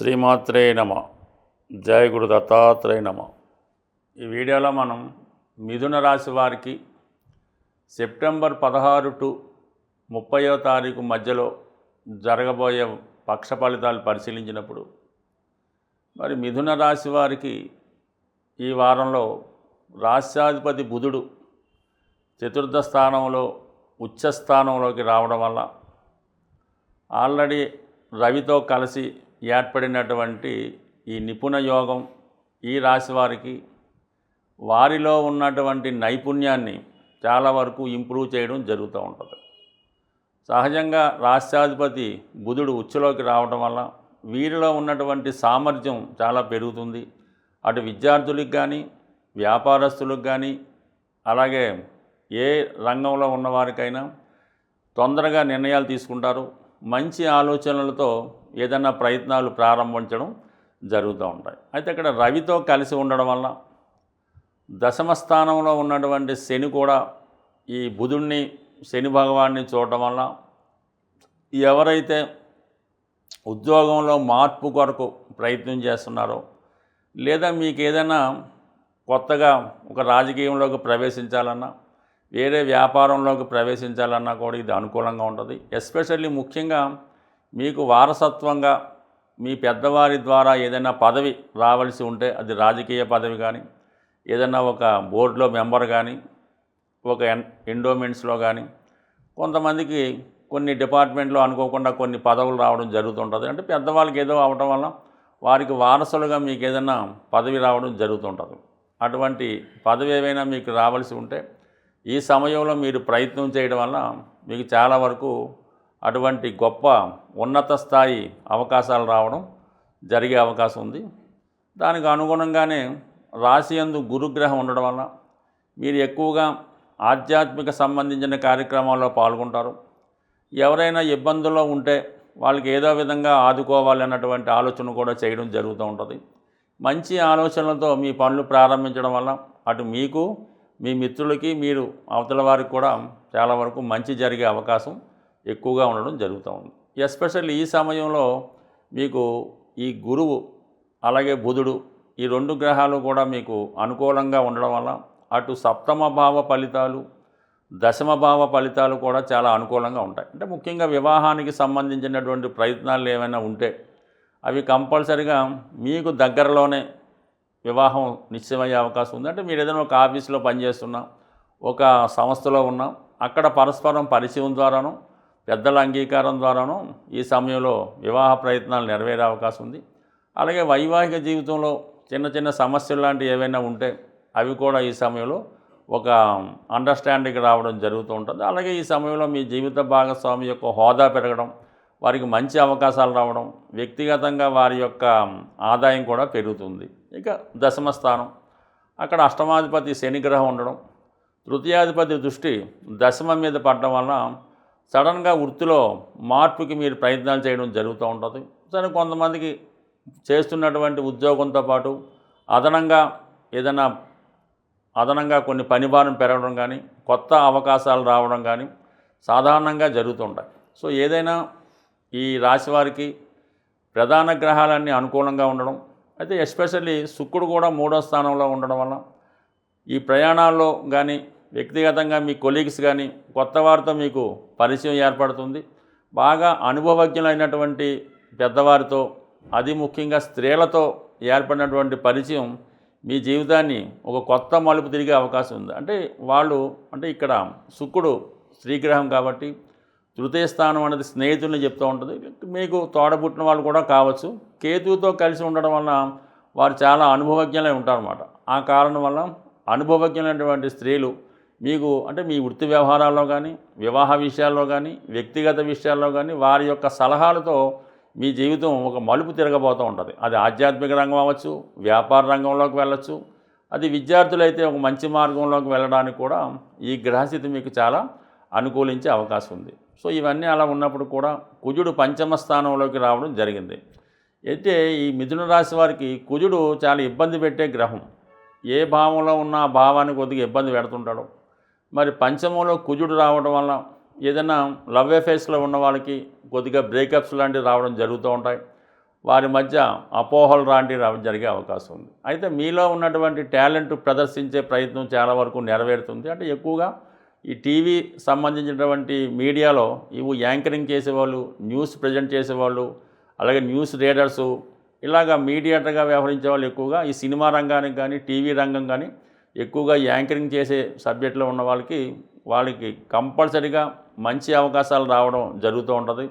శ్రీమాత్రే నమ. జయ గురు దత్తాత్రేయ నమ. ఈ వీడియోలో మనం మిథున రాశి వారికి సెప్టెంబర్ 16 టు 30వ తారీఖు మధ్యలో జరగబోయే పక్ష ఫలితాలు పరిశీలించినప్పుడు మరి మిథున రాశి వారికి ఈ వారంలో రాశ్యాధిపతి బుధుడు చతుర్థ స్థానంలో ఉచ్చ స్థానంలోకి రావడం వల్ల ఆల్రెడీ రవితో కలిసి ఏర్పడినటువంటి ఈ నిపుణ యోగం ఈ రాశి వారికి వారిలో ఉన్నటువంటి నైపుణ్యాన్ని చాలా వరకు ఇంప్రూవ్ చేయడం జరుగుతూ ఉంటుంది. సహజంగా రాష్ట్రాధిపతి బుధుడు ఉచ్చులోకి రావడం వల్ల వీరిలో ఉన్నటువంటి సామర్థ్యం చాలా పెరుగుతుంది. అటు విద్యార్థులకు కానీ వ్యాపారస్తులకు కానీ అలాగే ఏ రంగంలో ఉన్నవారికైనా తొందరగా నిర్ణయాలు తీసుకుంటారు. మంచి ఆలోచనలతో ఏదైనా ప్రయత్నాలు ప్రారంభించడం జరుగుతూ ఉంటాయి. అయితే ఇక్కడ రవితో కలిసి ఉండడం వల్ల దశమ స్థానంలో ఉన్నటువంటి శని కూడా ఈ బుధుడిని శని భగవాన్ని చూడటం వల్ల ఎవరైతే ఉద్యోగంలో మార్పు కొరకు ప్రయత్నం చేస్తున్నారో లేదా మీకు ఏదైనా కొత్తగా ఒక రాజకీయంలోకి ప్రవేశించాలన్నా వేరే వ్యాపారంలోకి ప్రవేశించాలన్నా కూడా ఇది అనుకూలంగా ఉంటుంది. ఎస్పెషల్లీ ముఖ్యంగా మీకు వారసత్వంగా మీ పెద్దవారి ద్వారా ఏదైనా పదవి రావాల్సి ఉంటే అది రాజకీయ పదవి కానీ ఏదైనా ఒక బోర్డులో మెంబర్ కానీ ఒక ఎండోమెంట్స్లో కానీ కొంతమందికి కొన్ని డిపార్ట్మెంట్లో అనుకోకుండా కొన్ని పదవులు రావడం జరుగుతుంటుంది. అంటే పెద్దవాళ్ళకి ఏదో అవడం వల్ల వారికి వారసులుగా మీకు ఏదైనా పదవి రావడం జరుగుతుంటుంది. అటువంటి పదవి ఏవైనా మీకు రావాల్సి ఉంటే ఈ సమయంలో మీరు ప్రయత్నం చేయడం వల్ల మీకు చాలా వరకు అటువంటి గొప్ప ఉన్నత స్థాయి అవకాశాలు రావడం జరిగే అవకాశం ఉంది. దానికి అనుగుణంగానే రాశి యందు గురుగ్రహం ఉండడం వల్ల మీరు ఎక్కువగా ఆధ్యాత్మిక సంబంధించిన కార్యక్రమాల్లో పాల్గొంటారు. ఎవరైనా ఇబ్బందుల్లో ఉంటే వాళ్ళకి ఏదో విధంగా ఆదుకోవాలి అన్నటువంటి ఆలోచన కూడా చేయడం జరుగుతూ ఉంటుంది. మంచి ఆలోచనలతో మీ పనులు ప్రారంభించడం వల్ల అటు మీకు మీ మిత్రులకి మీరు అవతల వారికి కూడా చాలా వరకు మంచి జరిగే అవకాశం ఎక్కువగా ఉండడం జరుగుతూ ఉంది. ఎస్పెషల్లీ ఈ సమయంలో మీకు ఈ గురువు అలాగే బుధుడు ఈ రెండు గ్రహాలు కూడా మీకు అనుకూలంగా ఉండడం వల్ల అటు సప్తమ భావ ఫలితాలు దశమ భావ ఫలితాలు కూడా చాలా అనుకూలంగా ఉంటాయి. అంటే ముఖ్యంగా వివాహానికి సంబంధించినటువంటి ప్రయత్నాలు ఏమైనా ఉంటే అవి కంపల్సరిగా మీకు దగ్గరలోనే వివాహం నిశ్చయమయ్యే అవకాశం ఉంది. అంటే మీరు ఏదైనా ఒక ఆఫీస్లో పనిచేస్తున్నా ఒక సంస్థలో ఉన్నా అక్కడ పరస్పరం పరిచయం ద్వారాను పెద్దల అంగీకారం ద్వారాను ఈ సమయంలో వివాహ ప్రయత్నాలు నెరవేరే అవకాశం ఉంది. అలాగే వైవాహిక జీవితంలో చిన్న చిన్న సమస్యలు లాంటివి ఏవైనా ఉంటే అవి కూడా ఈ సమయంలో ఒక అండర్స్టాండింగ్ రావడం జరుగుతూ ఉంటుంది. అలాగే ఈ సమయంలో మీ జీవిత భాగస్వామి యొక్క హోదా పెరగడం వారికి మంచి అవకాశాలు రావడం వ్యక్తిగతంగా వారి యొక్క ఆదాయం కూడా పెరుగుతుంది. ఇక దశమ స్థానం అక్కడ అష్టమాధిపతి శనిగ్రహం ఉండడం తృతీయాధిపతి దృష్టి దశమం మీద పడడం వలన సడన్గా వృత్తిలో మార్పుకి మీరు ప్రయత్నాలు చేయడం జరుగుతూ ఉంటుంది. సరే కొంతమందికి చేస్తున్నటువంటి ఉద్యోగంతో పాటు అదనంగా కొన్ని పనిభారం పెరగడం కానీ కొత్త అవకాశాలు రావడం కానీ సాధారణంగా జరుగుతుంటాయి. సో ఏదైనా ఈ రాశి వారికి ప్రధాన గ్రహాలన్నీ అనుకూలంగా ఉండడం అయితే ఎస్పెషల్లీ శుక్రుడు కూడా 3వ స్థానంలో ఉండడం వల్ల ఈ ప్రయాణాల్లో కానీ వ్యక్తిగతంగా మీ కొలీగ్స్ కానీ కొత్త వారితో మీకు పరిచయం ఏర్పడుతుంది. బాగా అనుభవజ్ఞులైనటువంటి పెద్దవారితో అది ముఖ్యంగా స్త్రీలతో ఏర్పడినటువంటి పరిచయం మీ జీవితాన్ని ఒక కొత్త మలుపు తిరిగే అవకాశం ఉంది. అంటే ఇక్కడ శుక్రుడు స్త్రీగ్రహం కాబట్టి తృతీయ స్థానం అనేది స్నేహితుల్ని చెప్తూ ఉంటుంది. మీకు తోడబుట్టిన వాళ్ళు కూడా కావచ్చు. కేతువుతో కలిసి ఉండడం వల్ల వారు చాలా అనుభవజ్ఞులై ఉంటారన్నమాట. ఆ కారణం వల్ల అనుభవజ్ఞులైనటువంటి స్త్రీలు మీకు అంటే మీ వృత్తి వ్యవహారాల్లో కానీ వివాహ విషయాల్లో కానీ వ్యక్తిగత విషయాల్లో కానీ వారి యొక్క సలహాలతో మీ జీవితం ఒక మలుపు తిరగబోతూ ఉంటుంది. అది ఆధ్యాత్మిక రంగం అవ్వచ్చు, వ్యాపార రంగంలోకి వెళ్ళచ్చు, అది విద్యార్థులైతే ఒక మంచి మార్గంలోకి వెళ్ళడానికి కూడా ఈ గ్రహస్థితి మీకు చాలా అనుకూలించే అవకాశం ఉంది. సో ఇవన్నీ అలా ఉన్నప్పుడు కూడా కుజుడు పంచమ స్థానంలోకి రావడం జరిగింది. అయితే ఈ మిథున రాశి వారికి కుజుడు చాలా ఇబ్బంది పెట్టే గ్రహం. ఏ భావంలో ఉన్న ఆ భావానికి కొద్దిగా ఇబ్బంది పెడుతుంటాడు. మరి పంచమంలో కుజుడు రావడం వల్ల ఏదైనా లవ్ అఫేర్స్లో ఉన్న వాళ్ళకి కొద్దిగా బ్రేకప్స్ లాంటివి రావడం జరుగుతూ ఉంటాయి. వారి మధ్య అపోహలు జరిగే అవకాశం ఉంది. అయితే మీలో ఉన్నటువంటి టాలెంట్ ప్రదర్శించే ప్రయత్నం చాలా వరకు నెరవేరుతుంది. అంటే ఎక్కువగా ఈ టీవీ సంబంధించినటువంటి మీడియాలో యాంకరింగ్ చేసేవాళ్ళు, న్యూస్ ప్రజెంట్ చేసేవాళ్ళు, అలాగే న్యూస్ రీడర్సు, ఇలాగా మీడియేటర్గా వ్యవహరించే వాళ్ళు ఎక్కువగా ఈ సినిమా రంగానికి కానీ టీవీ రంగం కానీ ఎక్కువగా యాంకరింగ్ చేసే సబ్జెక్టులో ఉన్న వాళ్ళకి కంపల్సరీగా మంచి అవకాశాలు రావడం జరుగుతూ ఉంటుంది.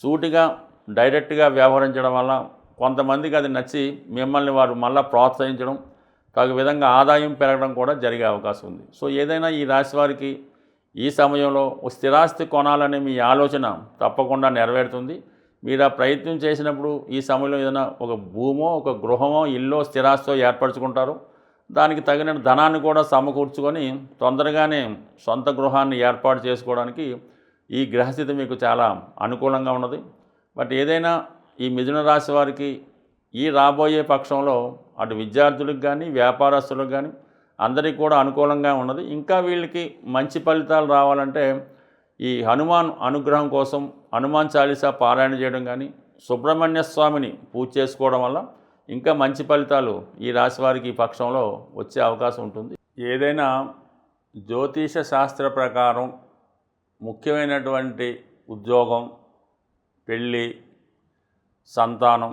సూటిగా డైరెక్ట్గా వ్యవహరించడం వల్ల కొంతమందికి అది నచ్చి మిమ్మల్ని వారు మళ్ళీ ప్రోత్సహించడం, తగు విధంగా ఆదాయం పెరగడం కూడా జరిగే అవకాశం ఉంది. సో ఏదైనా ఈ రాశి వారికి ఈ సమయంలో స్థిరాస్తి కొనాలనే మీ ఆలోచన తప్పకుండా నెరవేరుతుంది. మీరు ఆ ప్రయత్నం చేసినప్పుడు ఈ సమయంలో ఏదైనా ఒక భూమో, ఒక గృహమో, ఇల్లో, స్థిరాస్తో ఏర్పరచుకుంటారు. దానికి తగిన ధనాన్ని కూడా సమకూర్చుకొని తొందరగానే సొంత గృహాన్ని ఏర్పాటు చేసుకోవడానికి ఈ గ్రహస్థితి మీకు చాలా అనుకూలంగా ఉన్నది. బట్ ఏదైనా ఈ మిథున రాశి వారికి ఈ రాబోయే పక్షంలో అటు విద్యార్థులకు కానీ వ్యాపారస్తులకు కానీ అందరికీ కూడా అనుకూలంగా ఉన్నది. ఇంకా వీళ్ళకి మంచి ఫలితాలు రావాలంటే ఈ హనుమాన్ అనుగ్రహం కోసం హనుమాన్ చాలీసా పారాయణ చేయడం కానీ, సుబ్రహ్మణ్య స్వామిని పూజ చేసుకోవడం వల్ల ఇంకా మంచి ఫలితాలు ఈ రాశి వారికి ఈ పక్షంలో వచ్చే అవకాశం ఉంటుంది. ఏదైనా జ్యోతిష శాస్త్ర ప్రకారం ముఖ్యమైనటువంటి ఉద్యోగం, పెళ్ళి, సంతానం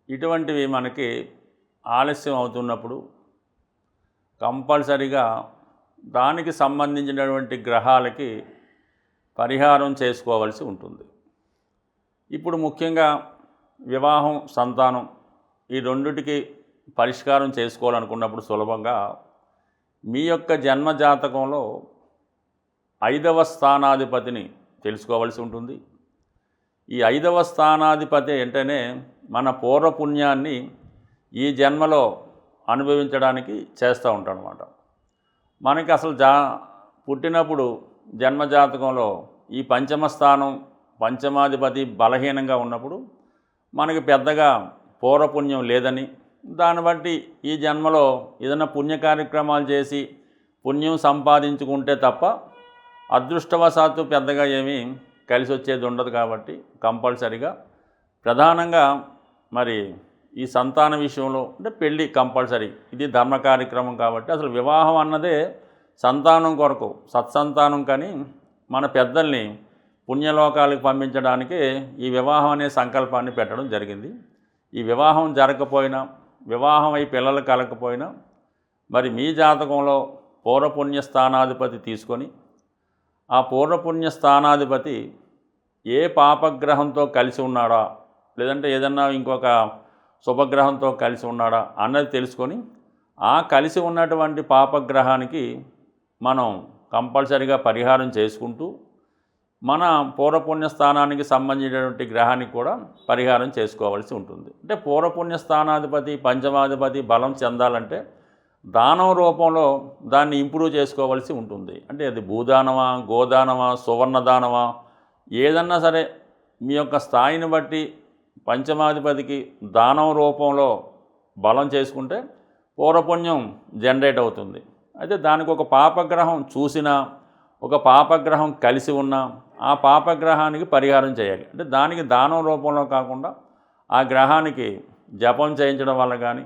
ఇటువంటివి మనకి ఆలస్యం అవుతున్నప్పుడు కంపల్సరిగా దానికి సంబంధించినటువంటి గ్రహాలకి పరిహారం చేసుకోవాల్సి ఉంటుంది. ఇప్పుడు ముఖ్యంగా వివాహం, సంతానం ఈ రెండిటికి పరిష్కారం చేసుకోవాలనుకున్నప్పుడు సులభంగా మీ యొక్క జన్మజాతకంలో 5వ స్థానాధిపతిని తెలుసుకోవాల్సి ఉంటుంది. ఈ 5వ స్థానాధిపతి అంటేనే మన పూర్వపుణ్యాన్ని ఈ జన్మలో అనుభవించడానికి చేస్తూ ఉంటాడనమాట. మనకి అసలు పుట్టినప్పుడు జన్మజాతకంలో ఈ పంచమ స్థానం, పంచమాధిపతి బలహీనంగా ఉన్నప్పుడు మనకి పెద్దగా పూర్వపుణ్యం లేదని, దాన్ని బట్టి ఈ జన్మలో ఏదైనా పుణ్య కార్యక్రమాలు చేసి పుణ్యం సంపాదించుకుంటే తప్ప అదృష్టవశాత్తు పెద్దగా ఏమీ కలిసి వచ్చేది ఉండదు. కాబట్టి కంపల్సరిగా ప్రధానంగా మరి ఈ సంతాన విషయంలో అంటే పెళ్ళి కంపల్సరీ, ఇది ధర్మ కార్యక్రమం కాబట్టి అసలు వివాహం అన్నదే సంతానం కొరకు, సత్సంతానం కానీ మన పెద్దల్ని పుణ్యలోకాలకు పంపించడానికి ఈ వివాహం అనే సంకల్పాన్ని పెట్టడం జరిగింది. ఈ వివాహం జరగకపోయినా, వివాహం అయి పిల్లలు కలగకపోయినా మరి మీ జాతకంలో పూర్వపుణ్య స్థానాధిపతి తీసుకొని ఆ పూర్వపుణ్య స్థానాధిపతి ఏ పాపగ్రహంతో కలిసి ఉన్నాడా, లేదంటే ఏదన్నా ఇంకొక శుభగ్రహంతో కలిసి ఉన్నాడా అన్నది తెలుసుకొని ఆ కలిసి ఉన్నటువంటి పాపగ్రహానికి మనం కంపల్సరిగా పరిహారం చేసుకుంటూ మన పూర్వపుణ్య స్థానానికి సంబంధించినటువంటి గ్రహానికి కూడా పరిహారం చేసుకోవాల్సి ఉంటుంది. అంటే పూర్వపుణ్య స్థానాధిపతి, పంచమాధిపతి బలం చెందాలంటే దానం రూపంలో దాన్ని ఇంప్రూవ్ చేసుకోవాల్సి ఉంటుంది. అంటే అది భూదానమా, గోదానమా, సువర్ణదానమా, ఏదన్నా సరే మీ యొక్క స్థాయిని బట్టి పంచమాధిపతికి దానం రూపంలో బలం చేసుకుంటే పూర్వపుణ్యం జనరేట్ అవుతుంది. అయితే దానికి ఒక పాపగ్రహం చూసినా, ఒక పాపగ్రహం కలిసి ఉన్నా ఆ పాపగ్రహానికి పరిహారం చేయాలి. అంటే దానికి దానం రూపంలో కాకుండా ఆ గ్రహానికి జపం చేయించడం వల్ల కానీ,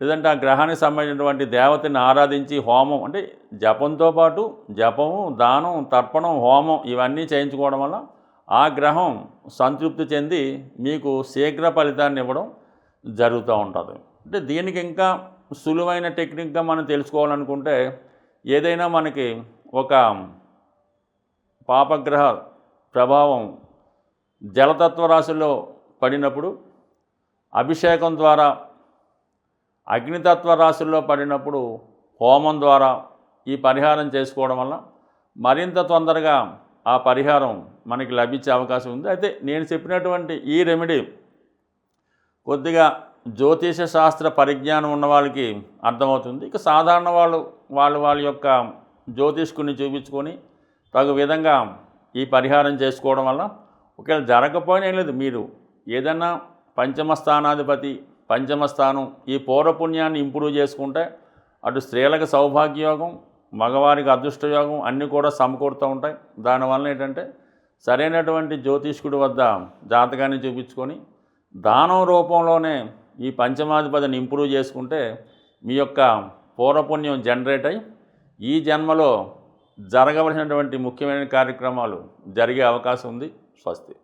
లేదంటే ఆ గ్రహానికి సంబంధించినటువంటి దేవతని ఆరాధించి హోమం, అంటే జపంతో పాటు జపము, దానం, తర్పణం, హోమం ఇవన్నీ చేయించుకోవడం వల్ల ఆ గ్రహం సంతృప్తి చెంది మీకు శీఘ్ర ఫలితాన్ని ఇవ్వడం జరుగుతూ ఉంటుంది. అంటే దీనికి ఇంకా సులువైన టెక్నిక్గా మనం తెలుసుకోవాలనుకుంటే ఏదైనా మనకి ఒక పాపగ్రహ ప్రభావం జలతత్వ రాశిలో పడినప్పుడు అభిషేకం ద్వారా, అగ్నితత్వ రాశుల్లో పడినప్పుడు హోమం ద్వారా ఈ పరిహారం చేసుకోవడం వల్ల మరింత తొందరగా ఆ పరిహారం మనకి లభించే అవకాశం ఉంది. అయితే నేను చెప్పినటువంటి ఈ రెమెడీ కొద్దిగా జ్యోతిష శాస్త్ర పరిజ్ఞానం ఉన్న వాళ్ళకి అర్థమవుతుంది. ఇక సాధారణ వాళ్ళ యొక్క జ్యోతిష్కుని చూపించుకొని తగు విధంగా ఈ పరిహారం చేసుకోవడం వల్ల ఒకవేళ జరగకపోయినా ఏం లేదు, మీరు ఏదన్నా పంచమ స్థానాధిపతి, పంచమ స్థానం ఈ పూర్వపుణ్యాన్ని ఇంప్రూవ్ చేసుకుంటే అటు స్త్రీలకు సౌభాగ్యయోగం, మగవారికి అదృష్టయోగం అన్నీ కూడా సమకూరుతూ ఉంటాయి. దానివల్ల ఏంటంటే సరైనటువంటి జ్యోతిష్కుడి వద్ద జాతకాన్ని చూపించుకొని దానం రూపంలోనే ఈ పంచమాధిపతిని ఇంప్రూవ్ చేసుకుంటే మీ యొక్క పూర్వపుణ్యం జనరేట్ అయ్యి ఈ జన్మలో జరగవలసినటువంటి ముఖ్యమైన కార్యక్రమాలు జరిగే అవకాశం ఉంది. స్వస్తి.